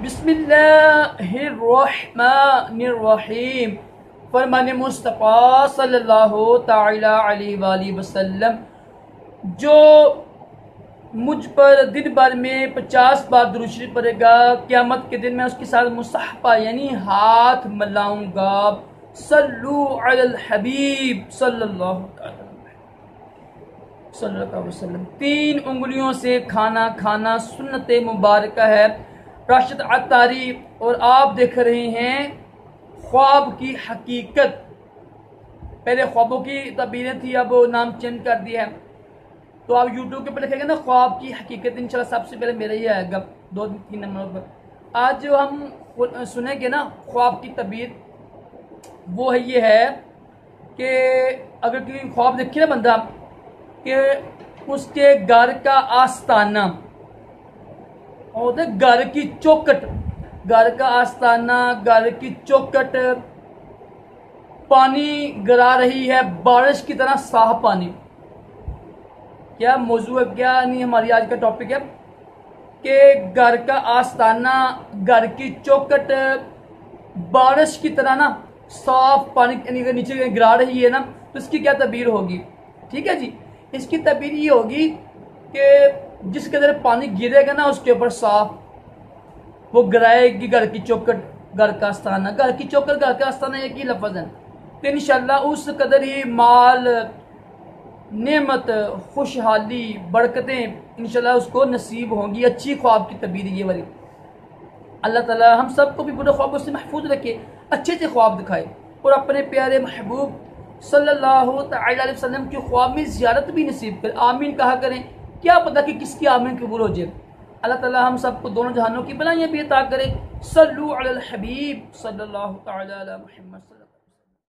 बिस्मिल्लाहिर्रहमानिर्रहीम। फरमान मुस्तफ़ा सल्लल्लाहु ताला अलैहि वसल्लम, जो मुझ पर दिन भर में 50 बार दुरूद शरीफ पढ़ेगा, क़यामत के दिन मैं उसके साथ मुसहबा यानी हाथ मिलाऊंगा। सल्लु अलल हबीब सल्लल्लाहु अलैहि वसल्लम। 3 उंगलियों से खाना खाना सुन्नत मुबारक है। राशिद अत्तारी और आप देख रहे हैं ख्वाब की हकीकत। पहले ख्वाबों की तबीरें थी, अब नाम चेंज कर दिया है। तो आप यूट्यूब के ऊपर लिखेंगे ना ख्वाब की हकीकत, इंशाल्लाह सबसे पहले मेरा ही आएगा 2-3 नंबर पर। आज जो हम सुनेंगे ना ख्वाब की तबीर, वो है ये है कि अगर कोई ख्वाब देखे ना बंदा कि उसके घर का आस्ताना और घर की चौखट, घर का आस्ताना, घर की चौखट पानी गिरा रही है, बारिश की तरह साफ पानी। क्या मौजू है, क्या नहीं, हमारी आज का टॉपिक है कि घर का आस्ताना, घर की चौखट बारिश की तरह ना साफ पानी नीचे गिरा रही है ना, तो इसकी क्या तबीर होगी। ठीक है जी, इसकी तबीर ये होगी कि जिस कदर पानी गिरेगा ना उसके ऊपर साफ वो गिराएगी घर की चौखट, घर का आस्ताना। घर की चौखट, घर का आस्ताना एक ही लफ्ज़ है। तो इंशाल्लाह उस कदर ही माल, नेमत, खुशहाली, बरकतें इंशाल्लाह उसको नसीब होंगी। अच्छी ख्वाब की तबीर ये वाली। अल्लाह ताला हम सबको भी बुरे ख्वाबों से महफूज रखे, अच्छे से ख्वाब दिखाए और अपने प्यारे महबूब सल्लल्लाहु अलैहि वसल्लम की ख्वाब में ज़ियारत भी नसीब करे। आमीन कहा करें, क्या पता कि किसकी आमीन कबूल हो जाए। अल्लाह ताला हम सबको दोनों जहानों की भलाइयाँ भी अता करे। सल्लु अलल हबीब सल्लल्लाहु अलैहि वसल्लम।